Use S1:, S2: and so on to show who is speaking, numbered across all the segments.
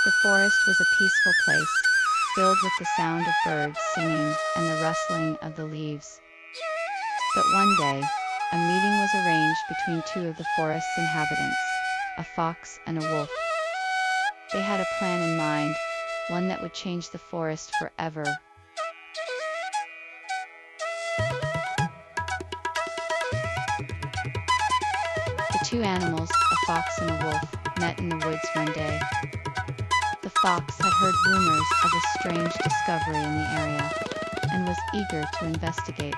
S1: The forest was a peaceful place, filled with the sound of birds singing and the rustling of the leaves. But one day, a meeting was arranged between two of the forest's inhabitants, a fox and a wolf. They had a plan in mind, one that would change the forest forever. The two animals, a fox and a wolf, met in the woods one day. The fox had heard rumors of a strange discovery in the area and was eager to investigate.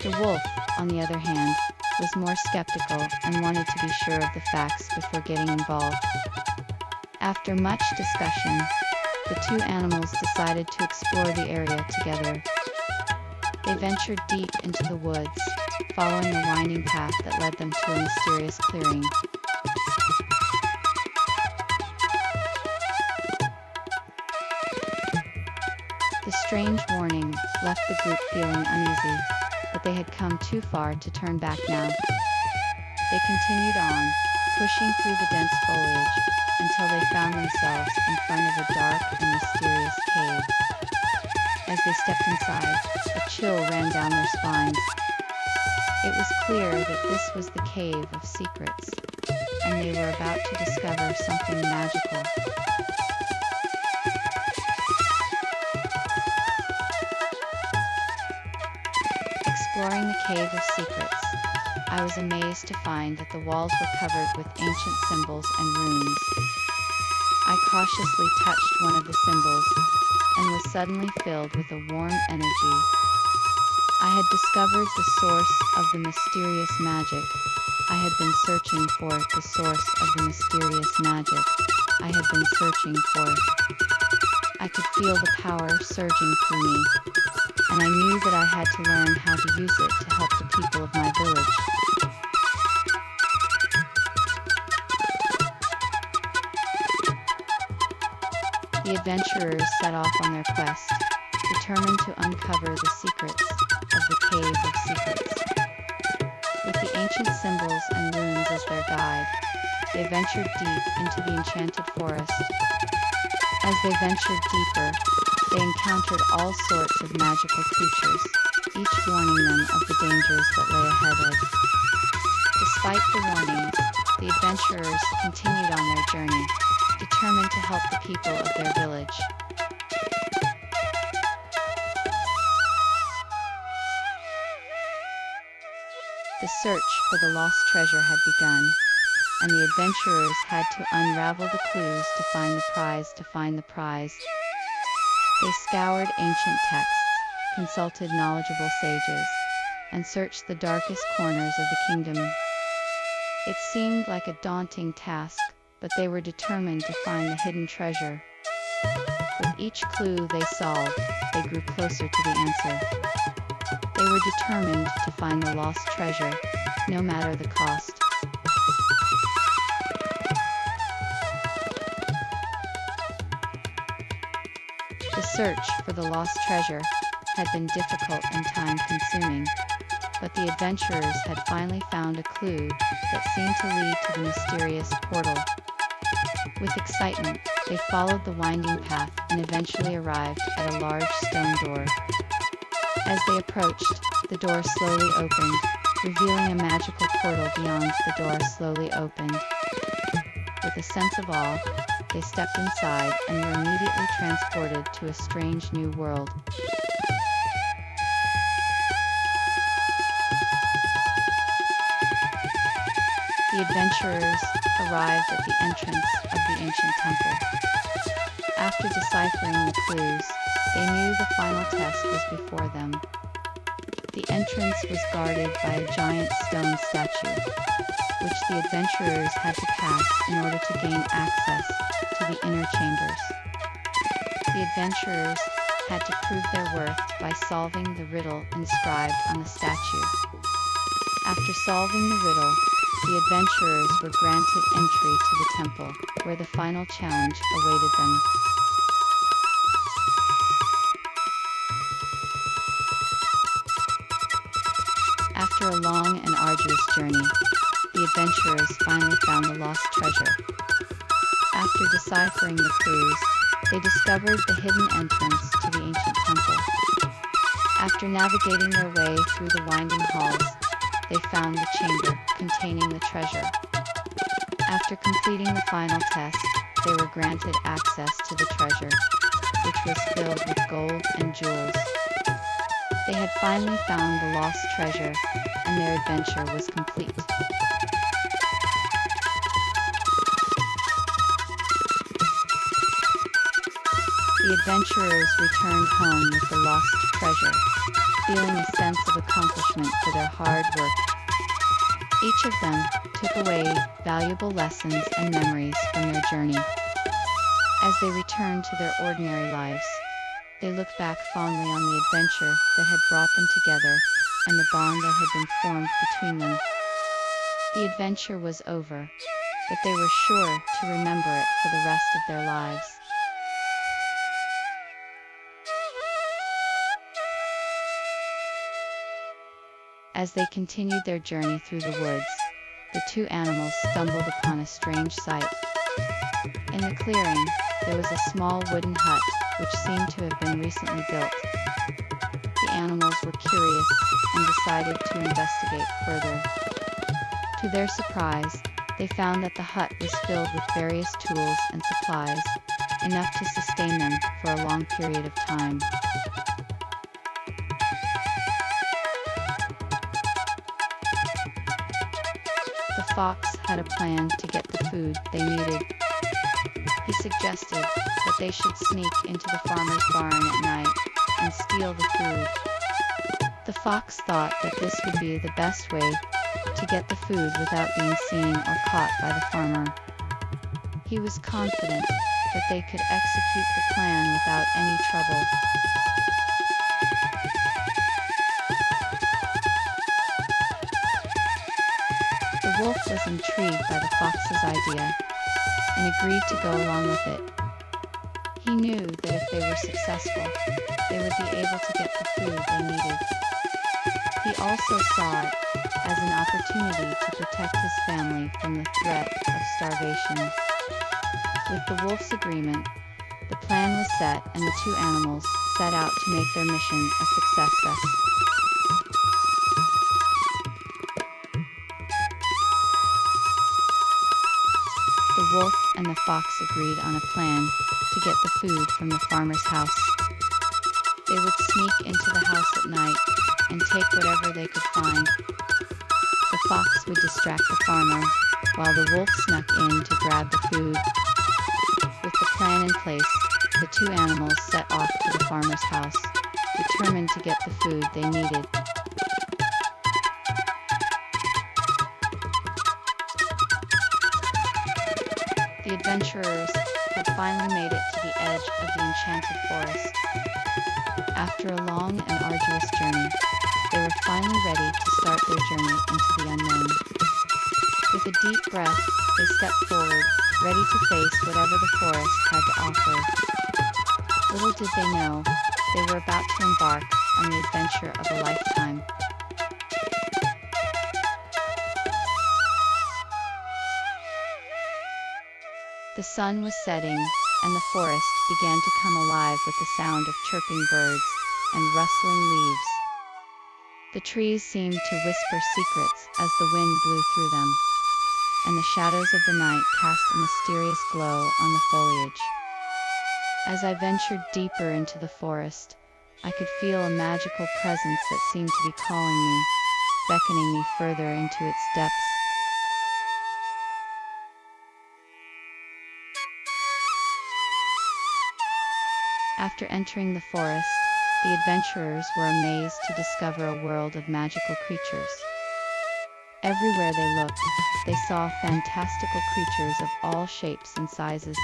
S1: The wolf, on the other hand, was more skeptical and wanted to be sure of the facts before getting involved. After much discussion, the two animals decided to explore the area together. They ventured deep into the woods, following a winding path that led them to a mysterious clearing. The strange warning left the group feeling uneasy, but they had come too far to turn back now. They continued on, pushing through the dense foliage, until they found themselves in front of a dark and mysterious cave. As they stepped inside, a chill ran down their spines. It was clear that this was the Cave of Secrets, and they were about to discover something magical. Exploring the Cave of Secrets, I was amazed to find that the walls were covered with ancient symbols and runes. I cautiously touched one of the symbols and was suddenly filled with a warm energy. I had discovered the source of the mysterious magic. I had been searching for the source of the mysterious magic. I had been searching for. I could feel the power surging through me, and I knew that I had to learn how to use it to help the people of my village. The adventurers set off on their quest, determined to uncover the secrets of the Cave of Secrets. With the ancient symbols and runes as their guide, they ventured deep into the enchanted forest. As they ventured deeper, they encountered all sorts of magical creatures, each warning them of the dangers that lay ahead. Despite the warnings, the adventurers continued on their journey, determined to help the people of their village. The search for the lost treasure had begun, and the adventurers had to unravel the clues to find the prize. They scoured ancient texts, consulted knowledgeable sages, and searched the darkest corners of the kingdom. It seemed like a daunting task, but they were determined to find the hidden treasure. With each clue they solved, they grew closer to the answer. They were determined to find the lost treasure, no matter the cost. The search for the lost treasure had been difficult and time-consuming, but the adventurers had finally found a clue that seemed to lead to the mysterious portal. With excitement, they followed the winding path and eventually arrived at a large stone door. As they approached, the door slowly opened, revealing a magical portal beyond. The door slowly opened. With a sense of awe, they stepped inside and were immediately transported to a strange new world. The adventurers arrived at the entrance of the ancient temple. After deciphering the clues, they knew the final test was before them. The entrance was guarded by a giant stone statue, which the adventurers had to pass in order to gain access to the inner chambers. The adventurers had to prove their worth by solving the riddle inscribed on the statue. After solving the riddle, the adventurers were granted entry to the temple, where the final challenge awaited them. After a long and arduous journey, the adventurers finally found the lost treasure. After deciphering the clues, they discovered the hidden entrance to the ancient temple. After navigating their way through the winding halls, they found the chamber containing the treasure. After completing the final test, they were granted access to the treasure, which was filled with gold and jewels. They had finally found the lost treasure, and their adventure was complete. The adventurers returned home with the lost treasure, feeling a sense of accomplishment for their hard work. Each of them took away valuable lessons and memories from their journey. As they returned to their ordinary lives, they looked back fondly on the adventure that had brought them together and the bond that had been formed between them. The adventure was over, but they were sure to remember it for the rest of their lives. As they continued their journey through the woods, the two animals stumbled upon a strange sight. In the clearing, there was a small wooden hut which seemed to have been recently built. The animals were curious and decided to investigate further. To their surprise, they found that the hut was filled with various tools and supplies, enough to sustain them for a long period of time. The fox had a plan to get the food they needed. He suggested that they should sneak into the farmer's barn at night and steal the food. The fox thought that this would be the best way to get the food without being seen or caught by the farmer. He was confident that they could execute the plan without any trouble. The wolf was intrigued by the fox's idea and agreed to go along with it. He knew that if they were successful, they would be able to get the food they needed. He also saw it as an opportunity to protect his family from the threat of starvation. With the wolf's agreement, the plan was set and the two animals set out to make their mission a success. The wolf and the fox agreed on a plan to get the food from the farmer's house. They would sneak into the house at night and take whatever they could find. The fox would distract the farmer, while the wolf snuck in to grab the food. With the plan in place, the two animals set off to the farmer's house, determined to get the food they needed. The adventurers had finally made it to the edge of the enchanted forest. After a long and arduous journey, they were finally ready to start their journey into the unknown. With a deep breath, they stepped forward, ready to face whatever the forest had to offer. Little did they know, they were about to embark on the adventure of a lifetime. The sun was setting, and the forest began to come alive with the sound of chirping birds and rustling leaves. The trees seemed to whisper secrets as the wind blew through them, and the shadows of the night cast a mysterious glow on the foliage. As I ventured deeper into the forest, I could feel a magical presence that seemed to be calling me, beckoning me further into its depths. After entering the forest, the adventurers were amazed to discover a world of magical creatures. Everywhere they looked, they saw fantastical creatures of all shapes and sizes.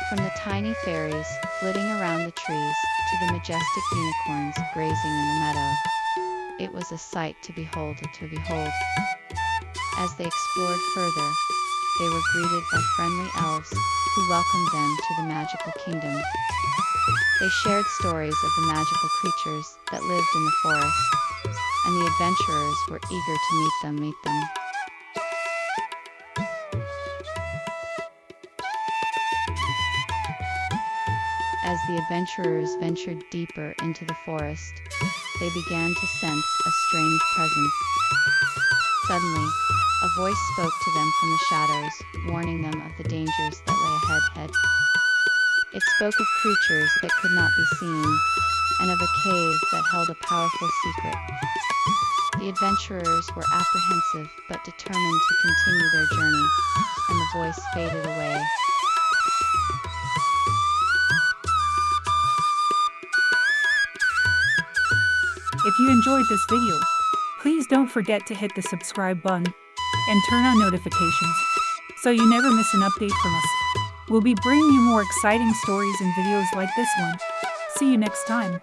S1: From the tiny fairies flitting around the trees to the majestic unicorns grazing in the meadow, it was a sight to behold. As they explored further, they were greeted by friendly elves who welcomed them to the magical kingdom. They shared stories of the magical creatures that lived in the forest, and the adventurers were eager to meet them. As the adventurers ventured deeper into the forest, they began to sense a strange presence. Suddenly, a voice spoke to them from the shadows, warning them of the dangers that lay ahead. It spoke of creatures that could not be seen, and of a cave that held a powerful secret. The adventurers were apprehensive but determined to continue their journey, and the voice faded away.
S2: If you enjoyed this video, please don't forget to hit the subscribe button and turn on notifications so you never miss an update from us. We'll be bringing you more exciting stories and videos like this one. See you next time.